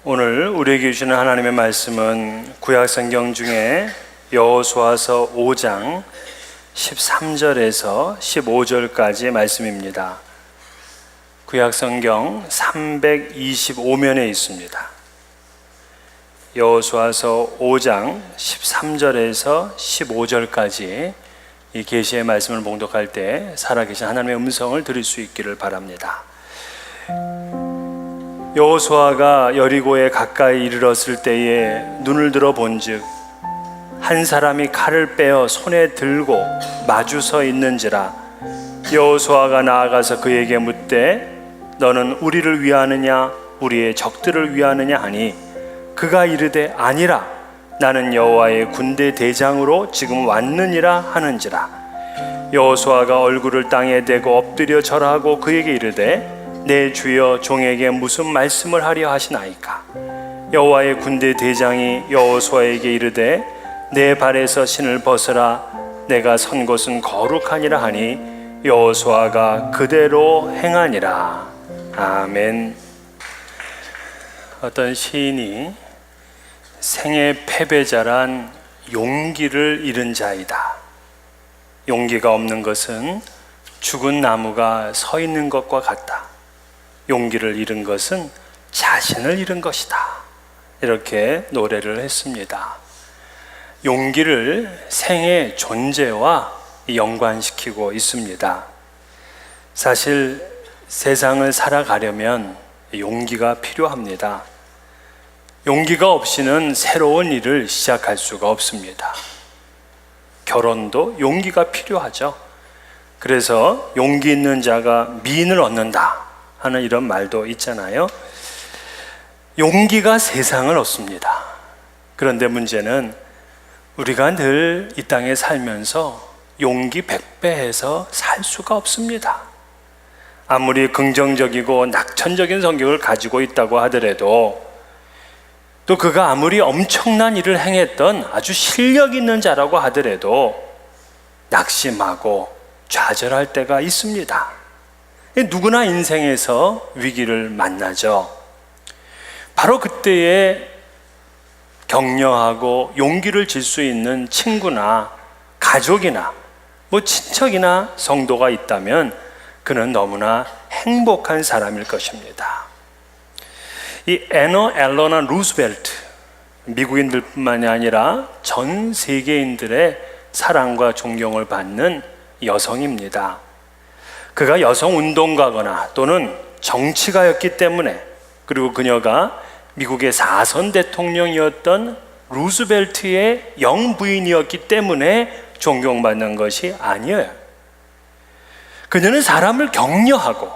오늘 우리에게 주시는 하나님의 말씀은 구약성경 중에 여호수아서 5장 13절에서 15절까지의 말씀입니다. 구약성경 325면에 있습니다. 여호수아서 5장 13절에서 15절까지 이 계시의 말씀을 봉독할 때 살아계신 하나님의 음성을 들을 수 있기를 바랍니다. 여호수아가 여리고에 가까이 이르렀을 때에 눈을 들어 본즉 한 사람이 칼을 빼어 손에 들고 마주 서 있는지라. 여호수아가 나아가서 그에게 묻되 너는 우리를 위하느냐 우리의 적들을 위하느냐 하니 그가 이르되 아니라 나는 여호와의 군대 대장으로 지금 왔느니라 하는지라. 여호수아가 얼굴을 땅에 대고 엎드려 절하고 그에게 이르되 내 주여 종에게 무슨 말씀을 하려 하시나이까. 여호와의 군대 대장이 여호수아에게 이르되 내 발에서 신을 벗으라 내가 선 곳은 거룩하니라 하니 여호수아가 그대로 행하니라. 아멘. 어떤 시인이 생의 패배자란 용기를 잃은 자이다. 용기가 없는 것은 죽은 나무가 서 있는 것과 같다. 용기를 잃은 것은 자신을 잃은 것이다. 이렇게 노래를 했습니다. 용기를 생의 존재와 연관시키고 있습니다. 사실 세상을 살아가려면 용기가 필요합니다. 용기가 없이는 새로운 일을 시작할 수가 없습니다. 결혼도 용기가 필요하죠. 그래서 용기 있는 자가 미인을 얻는다 하는 이런 말도 있잖아요. 용기가 세상을 얻습니다. 그런데 문제는 우리가 늘 이 땅에 살면서 용기 100배해서 살 수가 없습니다. 아무리 긍정적이고 낙천적인 성격을 가지고 있다고 하더라도 또 그가 아무리 엄청난 일을 행했던 아주 실력 있는 자라고 하더라도 낙심하고 좌절할 때가 있습니다. 누구나 인생에서 위기를 만나죠. 바로 그때에 격려하고 용기를 줄 수 있는 친구나 가족이나 친척이나 성도가 있다면 그는 너무나 행복한 사람일 것입니다. 이 애너 엘러나 루스벨트, 미국인들뿐만이 아니라 전 세계인들의 사랑과 존경을 받는 여성입니다. 그가 여성운동가거나 또는 정치가였기 때문에, 그리고 그녀가 미국의 4선 대통령이었던 루스벨트의 영부인이었기 때문에 존경받는 것이 아니에요. 그녀는 사람을 격려하고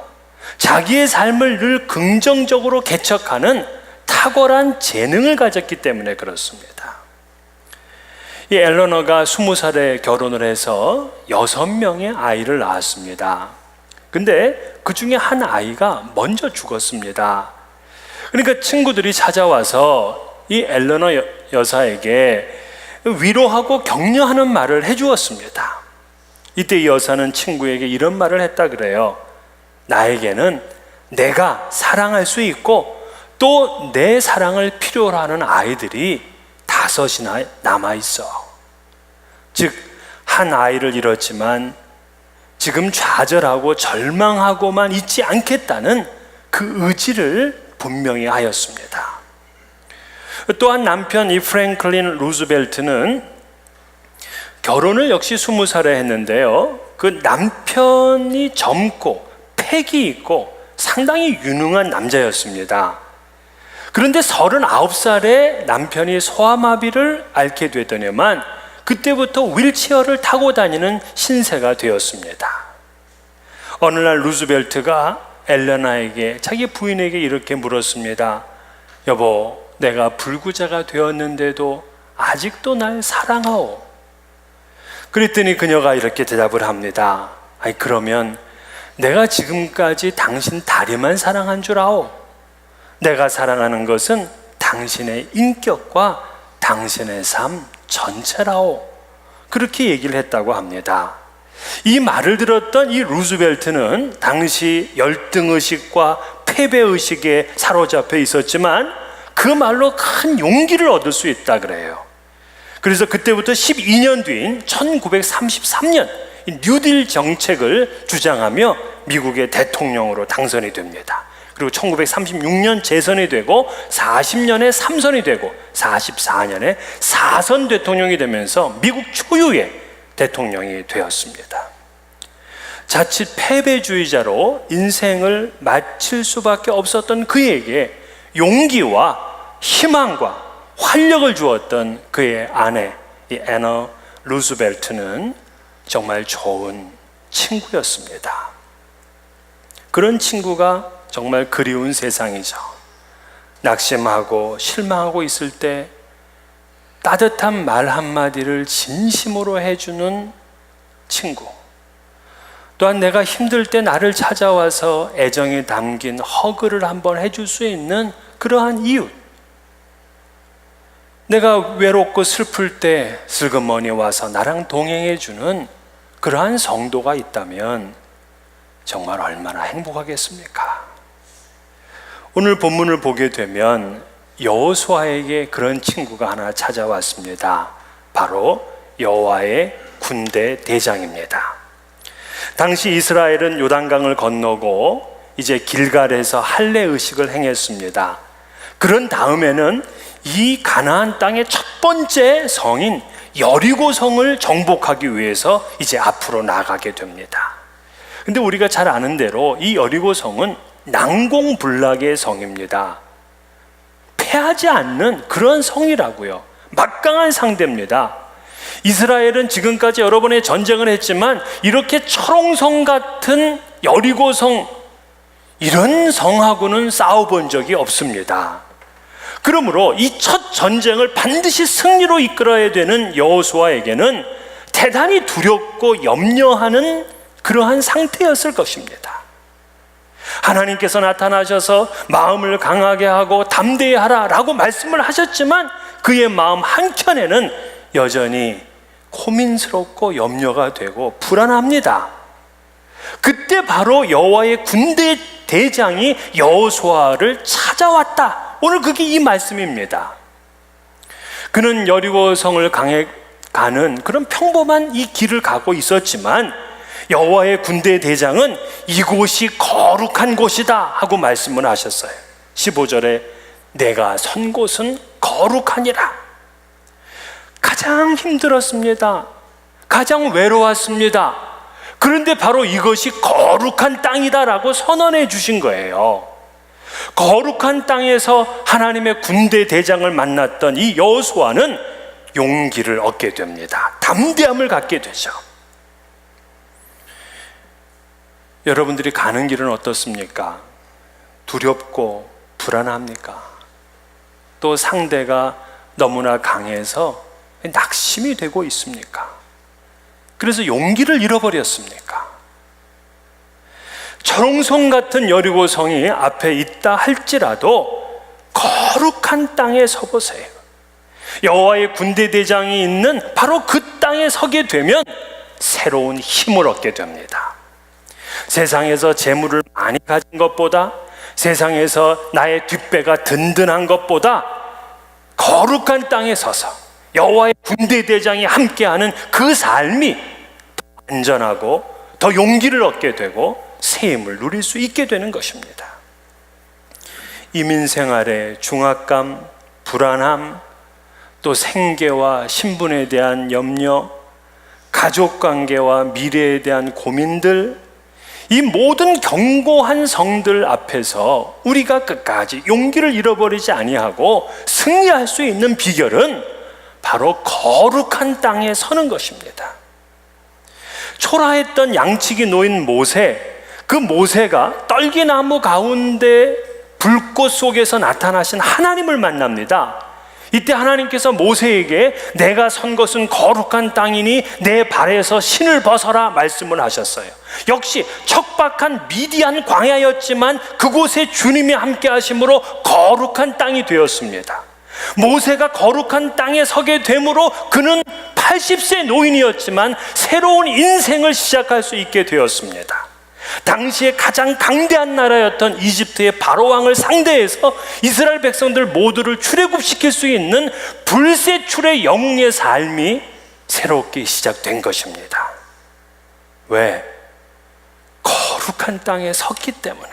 자기의 삶을 늘 긍정적으로 개척하는 탁월한 재능을 가졌기 때문에 그렇습니다. 이 엘러너가 20살에 결혼을 해서 6명의 아이를 낳았습니다. 근데 그 중에 한 아이가 먼저 죽었습니다. 그러니까 친구들이 찾아와서 이 엘러너 여사에게 위로하고 격려하는 말을 해주었습니다. 이때 이 여사는 친구에게 이런 말을 했다 그래요. 나에게는 내가 사랑할 수 있고 또 내 사랑을 필요로 하는 아이들이 5이나 남아있어. 즉, 한 아이를 잃었지만 지금 좌절하고 절망하고만 있지 않겠다는 그 의지를 분명히 하였습니다. 또한 남편 이 프랭클린 루스벨트는 결혼을 역시 20살에 했는데요. 그 남편이 젊고 패기 있고 상당히 유능한 남자였습니다. 그런데 39살에 남편이 소아마비를 앓게 되더니만 그때부터 휠체어를 타고 다니는 신세가 되었습니다. 어느 날 루스벨트가 엘레나에게, 자기 부인에게 이렇게 물었습니다. 여보, 내가 불구자가 되었는데도 아직도 날 사랑하오? 그랬더니 그녀가 이렇게 대답을 합니다. 아니, 그러면 내가 지금까지 당신 다리만 사랑한 줄 아오? 내가 사랑하는 것은 당신의 인격과 당신의 삶 전체라오. 그렇게 얘기를 했다고 합니다. 이 말을 들었던 이 루스벨트는 당시 열등의식과 패배의식에 사로잡혀 있었지만 그 말로 큰 용기를 얻을 수 있다 그래요. 그래서 그때부터 12년 뒤인 1933년 뉴딜 정책을 주장하며 미국의 대통령으로 당선이 됩니다. 그리고 1936년 재선이 되고 40년에 3선이 되고 44년에 4선 대통령이 되면서 미국 초유의 대통령이 되었습니다. 자칫 패배주의자로 인생을 마칠 수밖에 없었던 그에게 용기와 희망과 활력을 주었던 그의 아내 이 애너 루즈벨트는 정말 좋은 친구였습니다. 그런 친구가 정말 그리운 세상이죠. 낙심하고 실망하고 있을 때 따뜻한 말 한마디를 진심으로 해주는 친구, 또한 내가 힘들 때 나를 찾아와서 애정이 담긴 허그를 한번 해줄 수 있는 그러한 이웃, 내가 외롭고 슬플 때 슬그머니 와서 나랑 동행해주는 그러한 성도가 있다면 정말 얼마나 행복하겠습니까? 오늘 본문을 보게 되면 여호수아에게 그런 친구가 하나 찾아왔습니다. 바로 여호와의 군대 대장입니다. 당시 이스라엘은 요단강을 건너고 이제 길갈에서 할례 의식을 행했습니다. 그런 다음에는 이 가나안 땅의 첫 번째 성인 여리고성을 정복하기 위해서 이제 앞으로 나가게 됩니다. 근데 우리가 잘 아는 대로 이 여리고성은 난공불락의 성입니다. 패하지 않는 그런 성이라고요. 막강한 상대입니다. 이스라엘은 지금까지 여러 번의 전쟁을 했지만 이렇게 철옹성 같은 여리고성, 이런 성하고는 싸워본 적이 없습니다. 그러므로 이 첫 전쟁을 반드시 승리로 이끌어야 되는 여호수아에게는 대단히 두렵고 염려하는 그러한 상태였을 것입니다. 하나님께서 나타나셔서 마음을 강하게 하고 담대히 하라 라고 말씀을 하셨지만 그의 마음 한켠에는 여전히 고민스럽고 염려가 되고 불안합니다. 그때 바로 여호와의 군대 대장이 여호수아를 찾아왔다. 오늘 그게 이 말씀입니다. 그는 여리고성을 가는 그런 평범한 이 길을 가고 있었지만 여호와의 군대 대장은 이곳이 거룩한 곳이다 하고 말씀을 하셨어요. 15절에 내가 선 곳은 거룩하니라. 가장 힘들었습니다. 가장 외로웠습니다. 그런데 바로 이것이 거룩한 땅이다라고 선언해 주신 거예요. 거룩한 땅에서 하나님의 군대 대장을 만났던 이 여호수아는 용기를 얻게 됩니다. 담대함을 갖게 되죠. 여러분들이 가는 길은 어떻습니까? 두렵고 불안합니까? 또 상대가 너무나 강해서 낙심이 되고 있습니까? 그래서 용기를 잃어버렸습니까? 철옹성 같은 여리고성이 앞에 있다 할지라도 거룩한 땅에 서보세요. 여호와의 군대 대장이 있는 바로 그 땅에 서게 되면 새로운 힘을 얻게 됩니다. 세상에서 재물을 많이 가진 것보다, 세상에서 나의 뒷배가 든든한 것보다 거룩한 땅에 서서 여호와의 군대 대장이 함께하는 그 삶이 더 안전하고 더 용기를 얻게 되고 새 힘을 누릴 수 있게 되는 것입니다. 이민생활의 중압감, 불안함, 또 생계와 신분에 대한 염려, 가족관계와 미래에 대한 고민들, 이 모든 견고한 성들 앞에서 우리가 끝까지 용기를 잃어버리지 아니하고 승리할 수 있는 비결은 바로 거룩한 땅에 서는 것입니다. 초라했던 양치기 노인 모세, 그 모세가 떨기나무 가운데 불꽃 속에서 나타나신 하나님을 만납니다. 이때 하나님께서 모세에게 내가 선 것은 거룩한 땅이니 내 발에서 신을 벗어라 말씀을 하셨어요. 역시 척박한 미디안 광야였지만 그곳에 주님이 함께 하심으로 거룩한 땅이 되었습니다. 모세가 거룩한 땅에 서게 되므로 그는 80세 노인이었지만 새로운 인생을 시작할 수 있게 되었습니다. 당시에 가장 강대한 나라였던 이집트의 바로 왕을 상대해서 이스라엘 백성들 모두를 출애굽시킬 수 있는 불세출의 영웅의 삶이 새롭게 시작된 것입니다. 왜? 거룩한 땅에 섰기 때문에.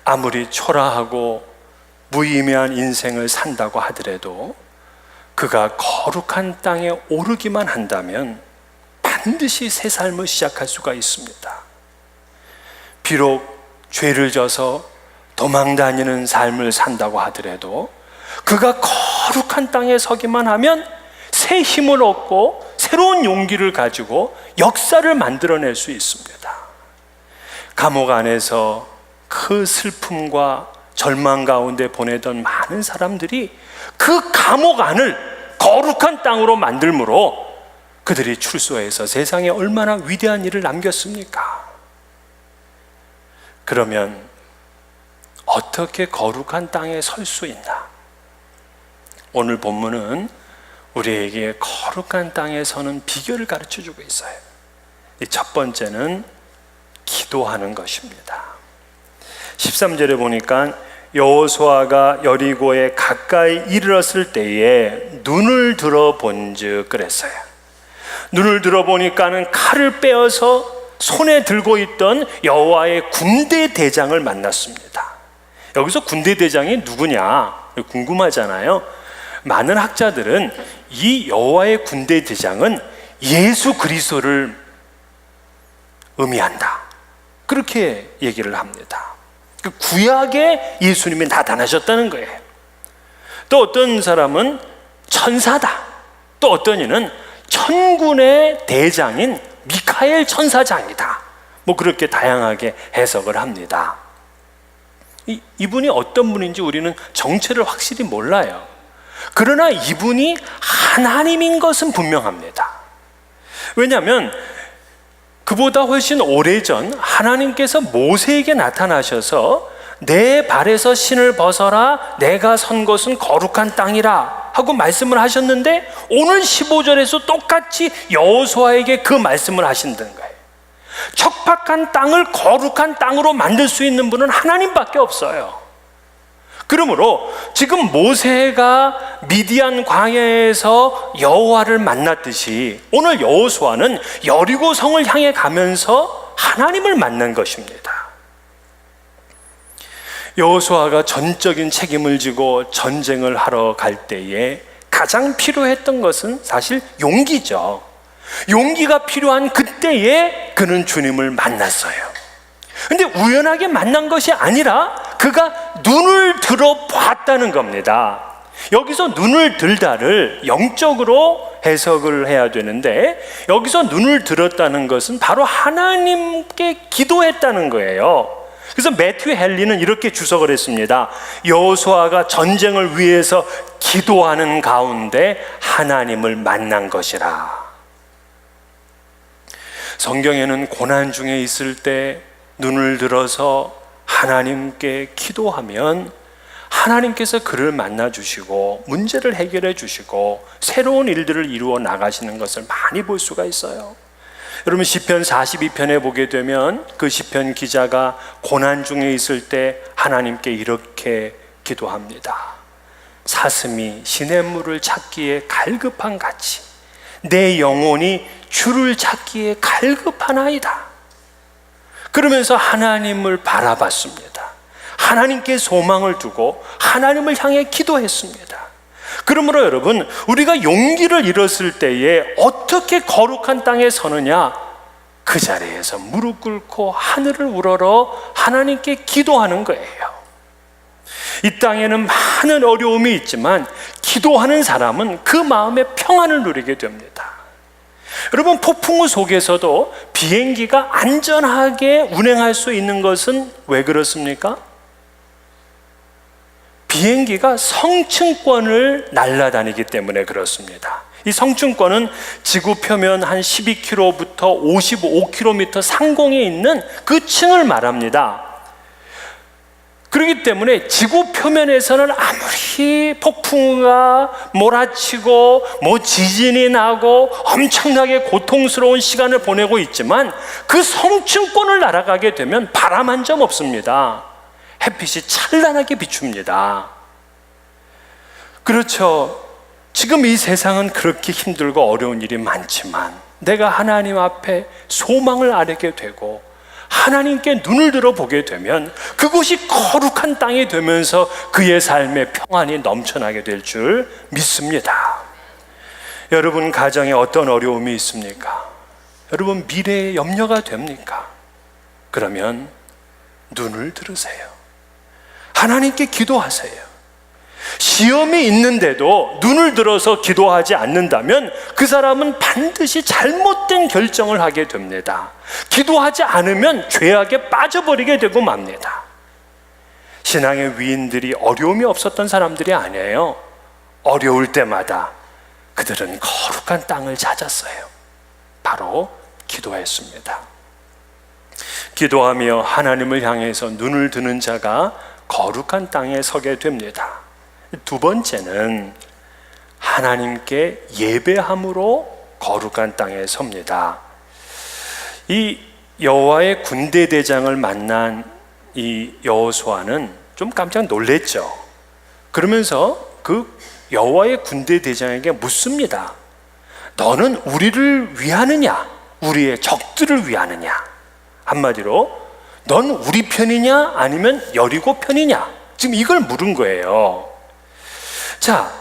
아무리 초라하고 무의미한 인생을 산다고 하더라도 그가 거룩한 땅에 오르기만 한다면 반드시 새 삶을 시작할 수가 있습니다. 비록 죄를 져서 도망다니는 삶을 산다고 하더라도 그가 거룩한 땅에 서기만 하면 새 힘을 얻고 새로운 용기를 가지고 역사를 만들어낼 수 있습니다. 감옥 안에서 그 슬픔과 절망 가운데 보내던 많은 사람들이 그 감옥 안을 거룩한 땅으로 만들므로 그들이 출소해서 세상에 얼마나 위대한 일을 남겼습니까? 그러면 어떻게 거룩한 땅에 설 수 있나? 오늘 본문은 우리에게 거룩한 땅에 서는 비결을 가르쳐주고 있어요. 첫 번째는 기도하는 것입니다. 13절에 보니까 여호수아가 여리고에 가까이 이르렀을 때에 눈을 들어 본즉 그랬어요. 눈을 들어 보니까는 칼을 빼어서 손에 들고 있던 여호와의 군대 대장을 만났습니다. 여기서 군대 대장이 누구냐 궁금하잖아요. 많은 학자들은 이 여호와의 군대 대장은 예수 그리스도를 의미한다, 그렇게 얘기를 합니다. 구약에 예수님이 나타나셨다는 거예요. 또 어떤 사람은 천사다, 또 어떤 이는 천군의 대장인 미카엘 천사장이다, 뭐 그렇게 다양하게 해석을 합니다. 이분이 어떤 분인지 우리는 정체를 확실히 몰라요. 그러나 이분이 하나님인 것은 분명합니다. 왜냐하면 그보다 훨씬 오래전 하나님께서 모세에게 나타나셔서 내 발에서 신을 벗어라, 내가 선 곳은 거룩한 땅이라 하고 말씀을 하셨는데 오늘 15절에서 똑같이 여호수아에게 그 말씀을 하신다는 거예요. 척박한 땅을 거룩한 땅으로 만들 수 있는 분은 하나님밖에 없어요. 그러므로 지금 모세가 미디안 광야에서 여호와를 만났듯이 오늘 여호수아는 여리고 성을 향해 가면서 하나님을 만난 것입니다. 여호수아가 전적인 책임을 지고 전쟁을 하러 갈 때에 가장 필요했던 것은 사실 용기죠. 용기가 필요한 그때에 그는 주님을 만났어요. 근데 우연하게 만난 것이 아니라 그가 눈을 들어 봤다는 겁니다. 여기서 눈을 들다를 영적으로 해석을 해야 되는데 여기서 눈을 들었다는 것은 바로 하나님께 기도했다는 거예요. 그래서 매튜 헨리는 이렇게 주석을 했습니다. 여호수아가 전쟁을 위해서 기도하는 가운데 하나님을 만난 것이라. 성경에는 고난 중에 있을 때 눈을 들어서 하나님께 기도하면 하나님께서 그를 만나 주시고 문제를 해결해 주시고 새로운 일들을 이루어 나가시는 것을 많이 볼 수가 있어요. 여러분 시편 42편에 보게 되면 그 시편 기자가 고난 중에 있을 때 하나님께 이렇게 기도합니다. 사슴이 시냇물을 찾기에 갈급한 같이 내 영혼이 주를 찾기에 갈급하나이다. 그러면서 하나님을 바라봤습니다. 하나님께 소망을 두고 하나님을 향해 기도했습니다. 그러므로 여러분, 우리가 용기를 잃었을 때에 어떻게 거룩한 땅에 서느냐? 그 자리에서 무릎 꿇고 하늘을 우러러 하나님께 기도하는 거예요. 이 땅에는 많은 어려움이 있지만 기도하는 사람은 그 마음의 평안을 누리게 됩니다. 여러분, 폭풍우 속에서도 비행기가 안전하게 운행할 수 있는 것은 왜 그렇습니까? 비행기가 성층권을 날아다니기 때문에 그렇습니다. 이 성층권은 지구 표면 한 12km부터 55km 상공에 있는 그 층을 말합니다. 그렇기 때문에 지구 표면에서는 아무리 폭풍우가 몰아치고 지진이 나고 엄청나게 고통스러운 시간을 보내고 있지만 그 성층권을 날아가게 되면 바람 한 점 없습니다. 햇빛이 찬란하게 비춥니다. 그렇죠. 지금 이 세상은 그렇게 힘들고 어려운 일이 많지만 내가 하나님 앞에 소망을 아뢰게 되고 하나님께 눈을 들어보게 되면 그곳이 거룩한 땅이 되면서 그의 삶에 평안이 넘쳐나게 될 줄 믿습니다. 여러분 가정에 어떤 어려움이 있습니까? 여러분 미래에 염려가 됩니까? 그러면 눈을 들으세요. 하나님께 기도하세요. 시험이 있는데도 눈을 들어서 기도하지 않는다면 그 사람은 반드시 잘못된 결정을 하게 됩니다. 기도하지 않으면 죄악에 빠져버리게 되고 맙니다. 신앙의 위인들이 어려움이 없었던 사람들이 아니에요. 어려울 때마다 그들은 거룩한 땅을 찾았어요. 바로 기도했습니다. 기도하며 하나님을 향해서 눈을 드는 자가 거룩한 땅에 서게 됩니다. 두 번째는 하나님께 예배함으로 거룩한 땅에 섭니다. 이 여호와의 군대 대장을 만난 이 여호수아는 좀 깜짝 놀랐죠. 그러면서 그 여호와의 군대 대장에게 묻습니다. 너는 우리를 위하느냐? 우리의 적들을 위하느냐? 한마디로 넌 우리 편이냐? 아니면 여리고 편이냐? 지금 이걸 물은 거예요. 자,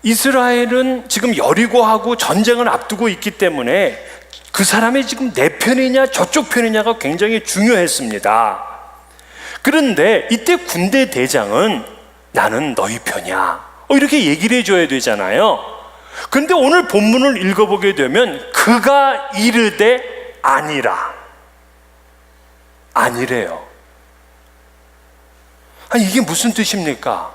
이스라엘은 지금 여리고하고 전쟁을 앞두고 있기 때문에 그 사람이 지금 내 편이냐 저쪽 편이냐가 굉장히 중요했습니다. 그런데 이때 군대 대장은 나는 너희 편이야 이렇게 얘기를 해줘야 되잖아요. 그런데 오늘 본문을 읽어보게 되면 그가 이르되 아니래요. 아니 이게 무슨 뜻입니까?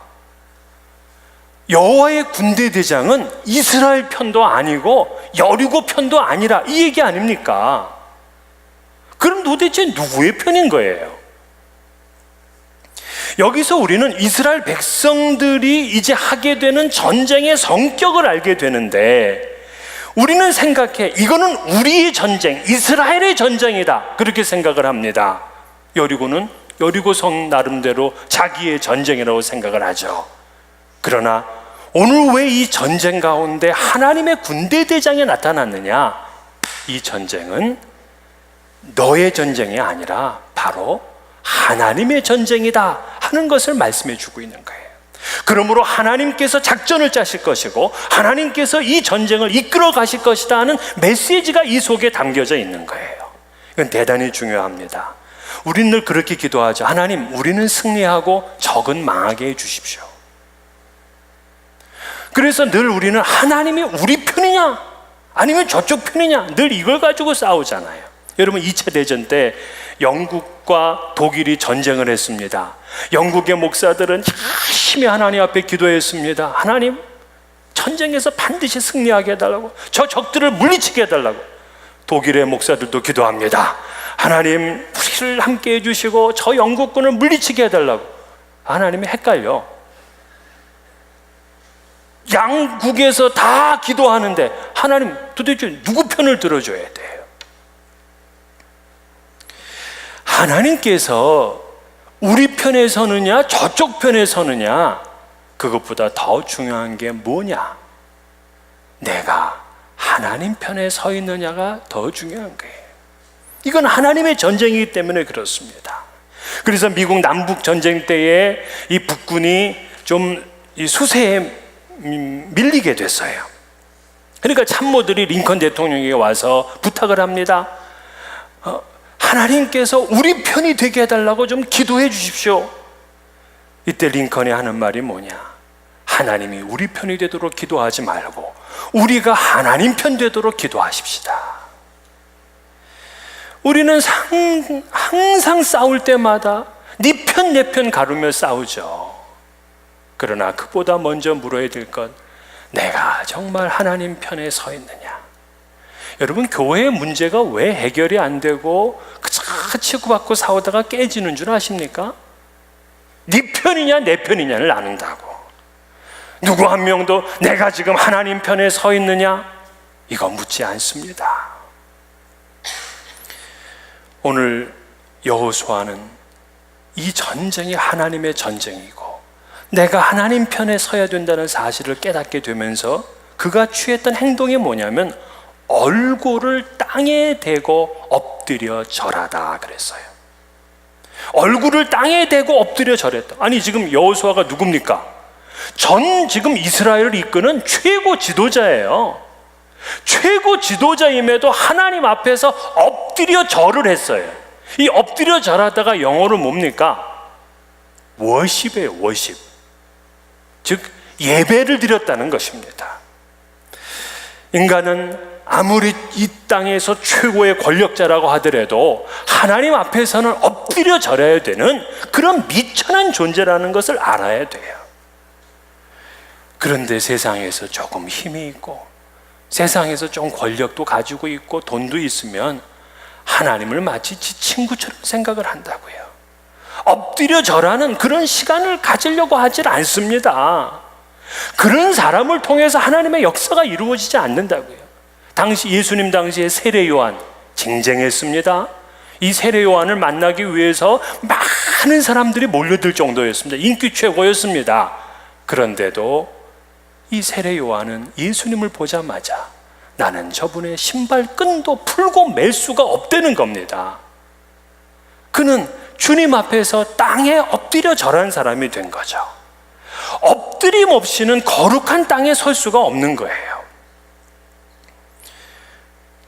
여호와의 군대 대장은 이스라엘 편도 아니고 여리고 편도 아니라 이 얘기 아닙니까? 그럼 도대체 누구의 편인 거예요? 여기서 우리는 이스라엘 백성들이 이제 하게 되는 전쟁의 성격을 알게 되는데 우리는 생각해 이거는 우리의 전쟁, 이스라엘의 전쟁이다 그렇게 생각을 합니다. 여리고는 여리고성 나름대로 자기의 전쟁이라고 생각을 하죠. 그러나 오늘 왜 이 전쟁 가운데 하나님의 군대 대장이 나타났느냐? 이 전쟁은 너의 전쟁이 아니라 바로 하나님의 전쟁이다 하는 것을 말씀해 주고 있는 거예요. 그러므로 하나님께서 작전을 짜실 것이고 하나님께서 이 전쟁을 이끌어 가실 것이다 하는 메시지가 이 속에 담겨져 있는 거예요. 이건 대단히 중요합니다. 우리는 늘 그렇게 기도하죠. 하나님, 우리는 승리하고 적은 망하게 해 주십시오. 그래서 늘 우리는 하나님이 우리 편이냐 아니면 저쪽 편이냐 늘 이걸 가지고 싸우잖아요. 여러분 2차 대전 때 영국과 독일이 전쟁을 했습니다. 영국의 목사들은 열심히 하나님 앞에 기도했습니다. 하나님, 전쟁에서 반드시 승리하게 해달라고, 저 적들을 물리치게 해달라고. 독일의 목사들도 기도합니다. 하나님, 우리를 함께 해주시고 저 영국군을 물리치게 해달라고. 하나님이 헷갈려. 양국에서 다 기도하는데 하나님 도대체 누구 편을 들어줘야 돼요? 하나님께서 우리 편에 서느냐 저쪽 편에 서느냐 그것보다 더 중요한 게 뭐냐? 내가 하나님 편에 서 있느냐가 더 중요한 거예요. 이건 하나님의 전쟁이기 때문에 그렇습니다. 그래서 미국 남북 전쟁 때에 이 북군이 좀 이 수세에 밀리게 됐어요. 그러니까 참모들이 링컨 대통령에게 와서 부탁을 합니다. 하나님께서 우리 편이 되게 해달라고 좀 기도해 주십시오. 이때 링컨이 하는 말이 뭐냐? 하나님이 우리 편이 되도록 기도하지 말고 우리가 하나님 편 되도록 기도하십시다. 우리는 항상 싸울 때마다 네 편 내 편 가르며 싸우죠. 그러나 그보다 먼저 물어야 될 것, 내가 정말 하나님 편에 서 있느냐? 여러분, 교회의 문제가 왜 해결이 안 되고 치고받고 싸우다가 깨지는 줄 아십니까? 네 편이냐 내 편이냐를 나눈다고. 누구 한 명도 내가 지금 하나님 편에 서 있느냐 이거 묻지 않습니다. 오늘 여호수아는 이 전쟁이 하나님의 전쟁이고 내가 하나님 편에 서야 된다는 사실을 깨닫게 되면서 그가 취했던 행동이 뭐냐면 얼굴을 땅에 대고 엎드려 절하다 그랬어요. 얼굴을 땅에 대고 엎드려 절했다. 아니 지금 여호수아가 누굽니까? 전 지금 이스라엘을 이끄는 최고 지도자예요. 최고 지도자임에도 하나님 앞에서 엎드려 절을 했어요. 이 엎드려 절하다가 영어로 뭡니까? 워십이에요. 워십. 즉 예배를 드렸다는 것입니다. 인간은 아무리 이 땅에서 최고의 권력자라고 하더라도 하나님 앞에서는 엎드려 절해야 되는 그런 미천한 존재라는 것을 알아야 돼요. 그런데 세상에서 조금 힘이 있고 세상에서 좀 권력도 가지고 있고 돈도 있으면 하나님을 마치 지 친구처럼 생각을 한다고요. 엎드려 절하는 그런 시간을 가지려고 하질 않습니다. 그런 사람을 통해서 하나님의 역사가 이루어지지 않는다고요. 당시 예수님 당시에 세례 요한 쟁쟁했습니다. 이 세례 요한을 만나기 위해서 많은 사람들이 몰려들 정도였습니다. 인기 최고였습니다. 그런데도 이 세례 요한은 예수님을 보자마자 나는 저분의 신발끈도 풀고 맬 수가 없다는 겁니다. 그는 주님 앞에서 땅에 엎드려 절한 사람이 된 거죠. 엎드림 없이는 거룩한 땅에 설 수가 없는 거예요.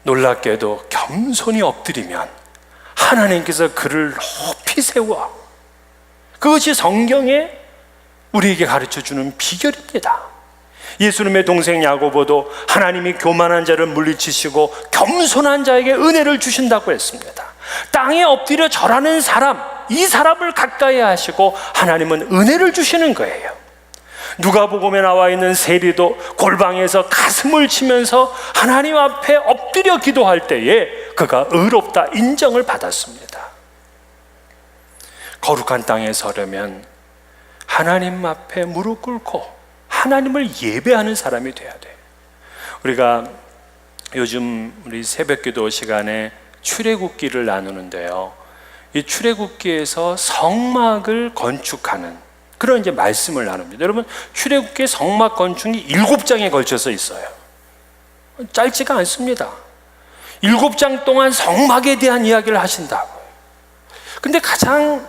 놀랍게도 겸손히 엎드리면 하나님께서 그를 높이 세워. 그것이 성경에 우리에게 가르쳐주는 비결입니다. 예수님의 동생 야고보도 하나님이 교만한 자를 물리치시고 겸손한 자에게 은혜를 주신다고 했습니다. 땅에 엎드려 절하는 사람, 이 사람을 가까이 하시고 하나님은 은혜를 주시는 거예요. 누가복음에 나와 있는 세리도 골방에서 가슴을 치면서 하나님 앞에 엎드려 기도할 때에 그가 의롭다 인정을 받았습니다. 거룩한 땅에 서려면 하나님 앞에 무릎 꿇고 하나님을 예배하는 사람이 돼야 돼요. 우리가 요즘 우리 새벽기도 시간에 출애굽기를 나누는데요. 이 출애굽기에서 성막을 건축하는 그런 이제 말씀을 나눕니다. 여러분, 출애굽기의 성막 건축이 7장에 걸쳐서 있어요. 짧지가 않습니다. 7장 동안 성막에 대한 이야기를 하신다고요. 근데 가장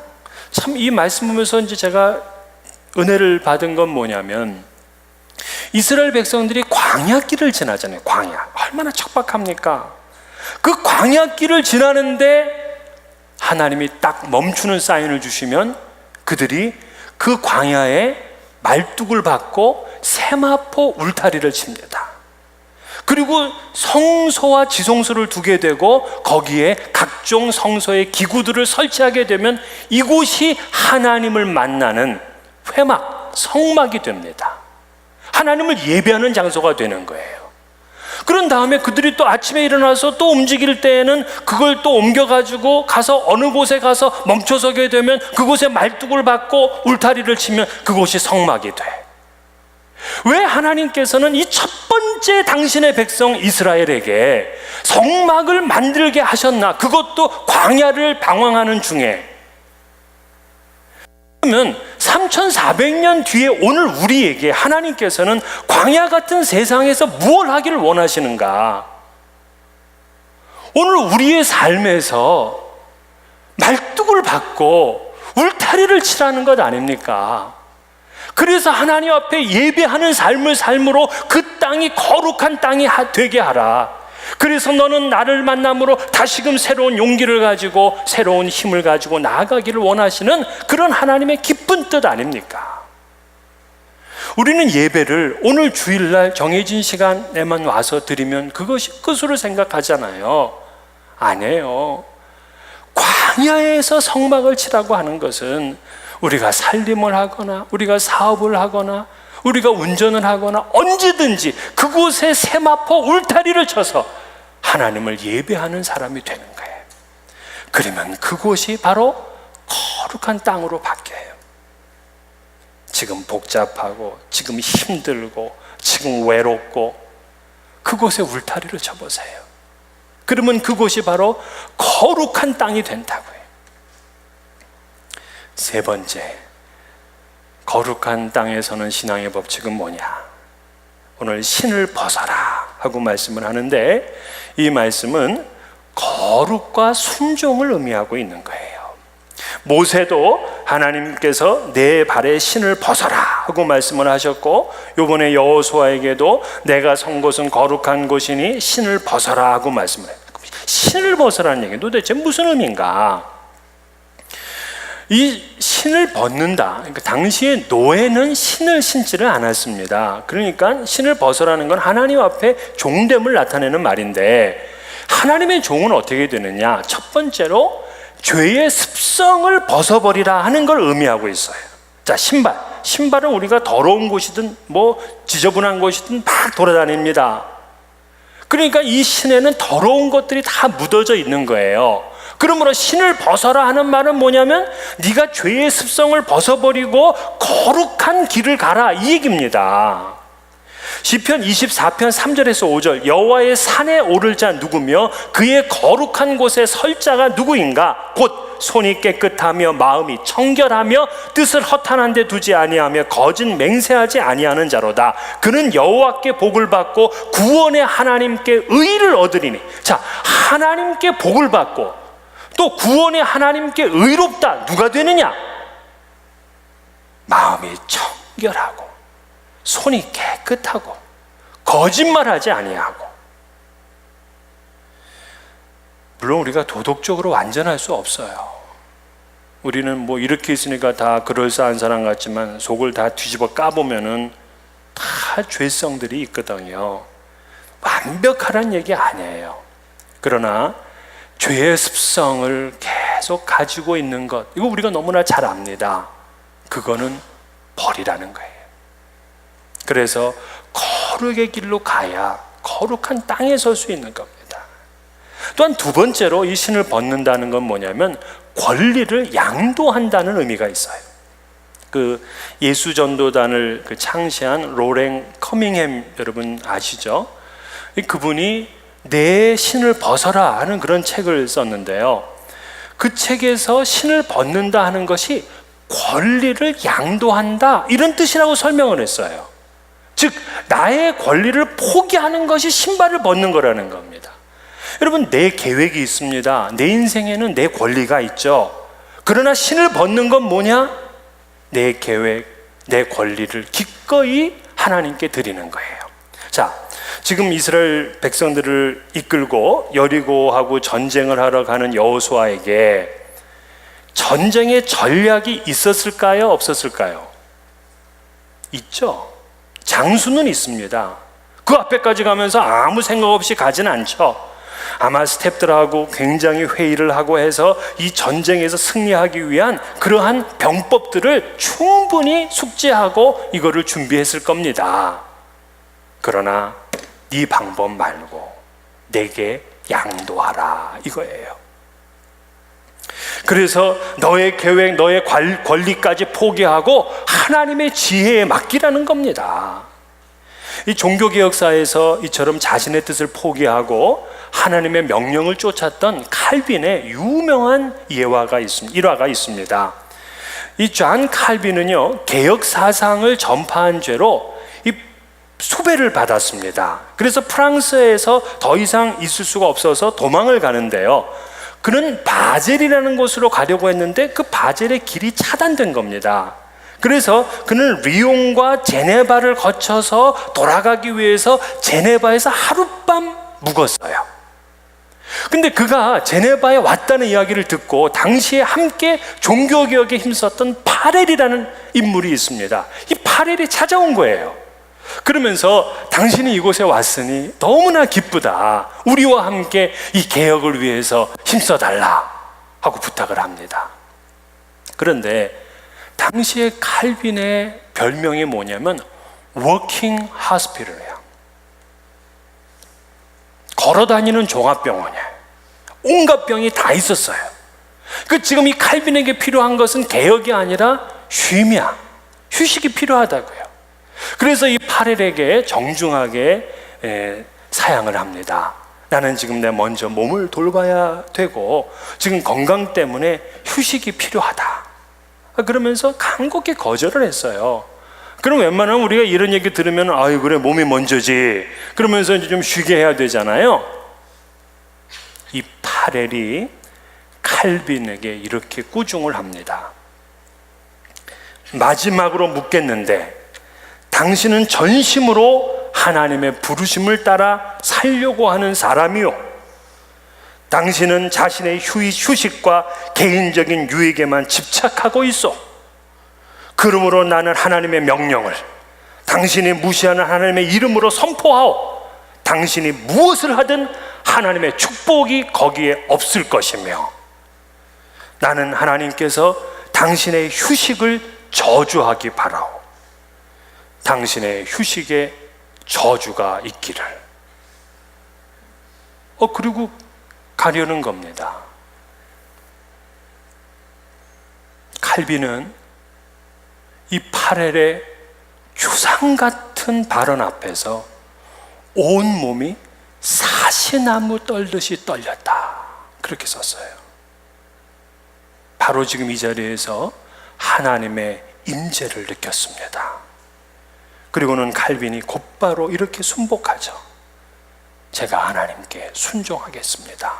참 이 말씀 보면서 이제 제가 은혜를 받은 건 뭐냐면 이스라엘 백성들이 광야길을 지나잖아요. 광야. 얼마나 척박합니까? 그 광야길을 지나는데 하나님이 딱 멈추는 사인을 주시면 그들이 그 광야에 말뚝을 받고 세마포 울타리를 칩니다. 그리고 성소와 지성소를 두게 되고 거기에 각종 성소의 기구들을 설치하게 되면 이곳이 하나님을 만나는 회막, 성막이 됩니다. 하나님을 예배하는 장소가 되는 거예요. 그런 다음에 그들이 또 아침에 일어나서 또 움직일 때에는 그걸 또 옮겨가지고 가서 어느 곳에 가서 멈춰서게 되면 그곳에 말뚝을 받고 울타리를 치면 그곳이 성막이 돼. 왜 하나님께서는 이 첫 번째 당신의 백성 이스라엘에게 성막을 만들게 하셨나? 그것도 광야를 방황하는 중에. 그러면 3400년 뒤에 오늘 우리에게 하나님께서는 광야 같은 세상에서 무엇을 하기를 원하시는가? 오늘 우리의 삶에서 말뚝을 받고 울타리를 치라는 것 아닙니까? 그래서 하나님 앞에 예배하는 삶으로 그 땅이 거룩한 땅이 되게 하라. 그래서 너는 나를 만남으로 다시금 새로운 용기를 가지고 새로운 힘을 가지고 나아가기를 원하시는 그런 하나님의 기쁜 뜻 아닙니까? 우리는 예배를 오늘 주일날 정해진 시간에만 와서 드리면 그것이 끝으로 생각하잖아요. 아니에요. 광야에서 성막을 치라고 하는 것은 우리가 살림을 하거나 우리가 사업을 하거나 우리가 운전을 하거나 언제든지 그곳에 세마포 울타리를 쳐서 하나님을 예배하는 사람이 되는 거예요. 그러면 그곳이 바로 거룩한 땅으로 바뀌어요. 지금 복잡하고 지금 힘들고 지금 외롭고 그곳에 울타리를 쳐보세요. 그러면 그곳이 바로 거룩한 땅이 된다고요. 세 번째, 거룩한 땅에 서는 신앙의 법칙은 뭐냐? 오늘 신을 벗어라 하고 말씀을 하는데, 이 말씀은 거룩과 순종을 의미하고 있는 거예요. 모세도 하나님께서 내 발에 신을 벗어라 하고 말씀을 하셨고, 이번에 여호수아에게도 내가 선 곳은 거룩한 곳이니 신을 벗어라 하고 말씀을 해요. 신을 벗어라는 얘기는 도대체 무슨 의미인가? 이 신을 벗는다. 그러니까 당시에 노예는 신을 신지를 않았습니다. 그러니까 신을 벗어라는 건 하나님 앞에 종됨을 나타내는 말인데, 하나님의 종은 어떻게 되느냐? 첫 번째로 죄의 습성을 벗어버리라 하는 걸 의미하고 있어요. 자, 신발은 우리가 더러운 곳이든 뭐 지저분한 곳이든 막 돌아다닙니다. 그러니까 이 신에는 더러운 것들이 다 묻어져 있는 거예요. 그러므로 신을 벗어라 하는 말은 뭐냐면 네가 죄의 습성을 벗어버리고 거룩한 길을 가라, 이 얘기입니다. 시편 24편 3절에서 5절, 여호와의 산에 오를 자 누구며 그의 거룩한 곳에 설 자가 누구인가? 곧 손이 깨끗하며 마음이 청결하며 뜻을 허탄한 데 두지 아니하며 거짓 맹세하지 아니하는 자로다. 그는 여호와께 복을 받고 구원의 하나님께 의를 얻으리니. 자, 하나님께 복을 받고 또 구원의 하나님께 의롭다. 누가 되느냐? 마음이 청결하고 손이 깨끗하고 거짓말하지 아니하고. 물론 우리가 도덕적으로 완전할 수 없어요. 우리는 뭐 이렇게 있으니까 다 그럴싸한 사람 같지만 속을 다 뒤집어 까보면은 다 죄성들이 있거든요. 완벽하란 얘기 아니에요. 그러나 죄의 습성을 계속 가지고 있는 것, 이거 우리가 너무나 잘 압니다. 그거는 버리라는 거예요. 그래서 거룩의 길로 가야 거룩한 땅에 설 수 있는 겁니다. 또한 두 번째로 이 신을 벗는다는 건 뭐냐면 권리를 양도한다는 의미가 있어요. 그 예수전도단을 창시한 로랭 커밍햄, 여러분 아시죠? 그분이 내 신을 벗어라 하는 그런 책을 썼는데요, 그 책에서 신을 벗는다 하는 것이 권리를 양도한다, 이런 뜻이라고 설명을 했어요. 즉 나의 권리를 포기하는 것이 신발을 벗는 거라는 겁니다. 여러분, 내 계획이 있습니다. 내 인생에는 내 권리가 있죠. 그러나 신을 벗는 건 뭐냐? 내 계획, 내 권리를 기꺼이 하나님께 드리는 거예요. 자, 지금 이스라엘 백성들을 이끌고 여리고하고 전쟁을 하러 가는 여호수아에게 전쟁의 전략이 있었을까요? 없었을까요? 있죠. 장수는 있습니다. 그 앞에까지 가면서 아무 생각 없이 가진 않죠. 아마 스태프들하고 굉장히 회의를 하고 해서 이 전쟁에서 승리하기 위한 그러한 병법들을 충분히 숙지하고 이거를 준비했을 겁니다. 그러나 네 방법 말고 내게 양도하라, 이거예요. 그래서 너의 계획, 너의 권리까지 포기하고 하나님의 지혜에 맡기라는 겁니다. 이 종교개혁사에서 이처럼 자신의 뜻을 포기하고 하나님의 명령을 쫓았던 칼빈의 유명한 일화가 있습니다. 이 존 칼빈은요, 개혁 사상을 전파한 죄로 이 수배를 받았습니다. 그래서 프랑스에서 더 이상 있을 수가 없어서 도망을 가는데요, 그는 바젤이라는 곳으로 가려고 했는데 그 바젤의 길이 차단된 겁니다. 그래서 그는 리옹과 제네바를 거쳐서 돌아가기 위해서 제네바에서 하룻밤 묵었어요. 근데 그가 제네바에 왔다는 이야기를 듣고 당시에 함께 종교개혁에 힘썼던 파렐이라는 인물이 있습니다. 이 파렐이 찾아온 거예요. 그러면서 당신이 이곳에 왔으니 너무나 기쁘다. 우리와 함께 이 개혁을 위해서 힘써달라 하고 부탁을 합니다. 그런데 당시에 칼빈의 별명이 뭐냐면 워킹 하스피털이에요. 걸어다니는 종합병원이에요. 온갖 병이 다 있었어요. 지금 이 칼빈에게 필요한 것은 개혁이 아니라 쉼이야. 휴식이 필요하다고요. 그래서 이 8일에게 정중하게 사양을 합니다. 나는 지금 내 먼저 몸을 돌봐야 되고 지금 건강 때문에 휴식이 필요하다. 그러면서 간곡히 거절을 했어요. 그럼 웬만하면 우리가 이런 얘기 들으면 아유 그래 몸이 먼저지 그러면서 이제 좀 쉬게 해야 되잖아요. 이 파렐이 칼빈에게 이렇게 꾸중을 합니다. 마지막으로 묻겠는데 당신은 전심으로 하나님의 부르심을 따라 살려고 하는 사람이요, 당신은 자신의 휴식과 개인적인 유익에만 집착하고 있어. 그러므로 나는 하나님의 명령을 당신이 무시하는 하나님의 이름으로 선포하오. 당신이 무엇을 하든 하나님의 축복이 거기에 없을 것이며 나는 하나님께서 당신의 휴식을 저주하기 바라오. 당신의 휴식에 저주가 있기를. 그리고 가려는 겁니다. 칼빈은 이 파렐의 주상 같은 발언 앞에서 온 몸이 사시나무 떨듯이 떨렸다, 그렇게 썼어요. 바로 지금 이 자리에서 하나님의 임재를 느꼈습니다. 그리고는 칼빈이 곧바로 이렇게 순복하죠. 제가 하나님께 순종하겠습니다.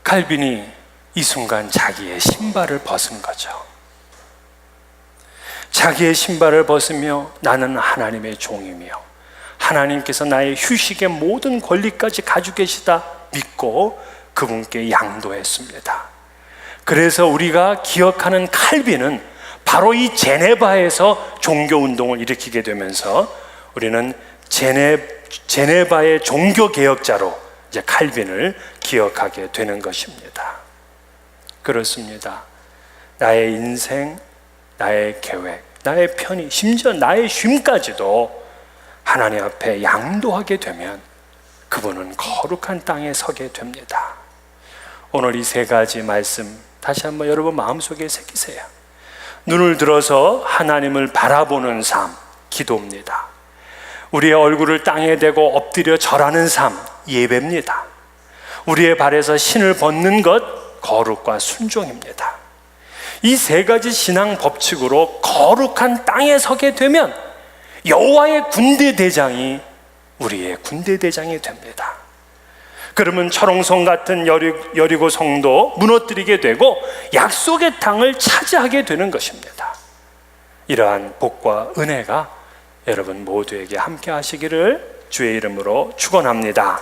칼빈이 이 순간 자기의 신발을 벗은 거죠. 자기의 신발을 벗으며 나는 하나님의 종이며 하나님께서 나의 휴식의 모든 권리까지 가지고 계시다 믿고 그분께 양도했습니다. 그래서 우리가 기억하는 칼빈은 바로 이 제네바에서 종교운동을 일으키게 되면서 우리는 제네바의 종교개혁자로 이제 칼빈을 기억하게 되는 것입니다. 그렇습니다. 나의 인생, 나의 계획, 나의 편의, 심지어 나의 쉼까지도 하나님 앞에 양도하게 되면 그분은 거룩한 땅에 서게 됩니다. 오늘 이 세 가지 말씀 다시 한번 여러분 마음속에 새기세요. 눈을 들어서 하나님을 바라보는 삶, 기도입니다. 우리의 얼굴을 땅에 대고 엎드려 절하는 삶, 예배입니다. 우리의 발에서 신을 벗는 것, 거룩과 순종입니다. 이 세 가지 신앙 법칙으로 거룩한 땅에 서게 되면 여호와의 군대 대장이 우리의 군대 대장이 됩니다. 그러면 철옹성 같은 여리고 성도 무너뜨리게 되고 약속의 땅을 차지하게 되는 것입니다. 이러한 복과 은혜가 여러분 모두에게 함께 하시기를 주의 이름으로 축원합니다.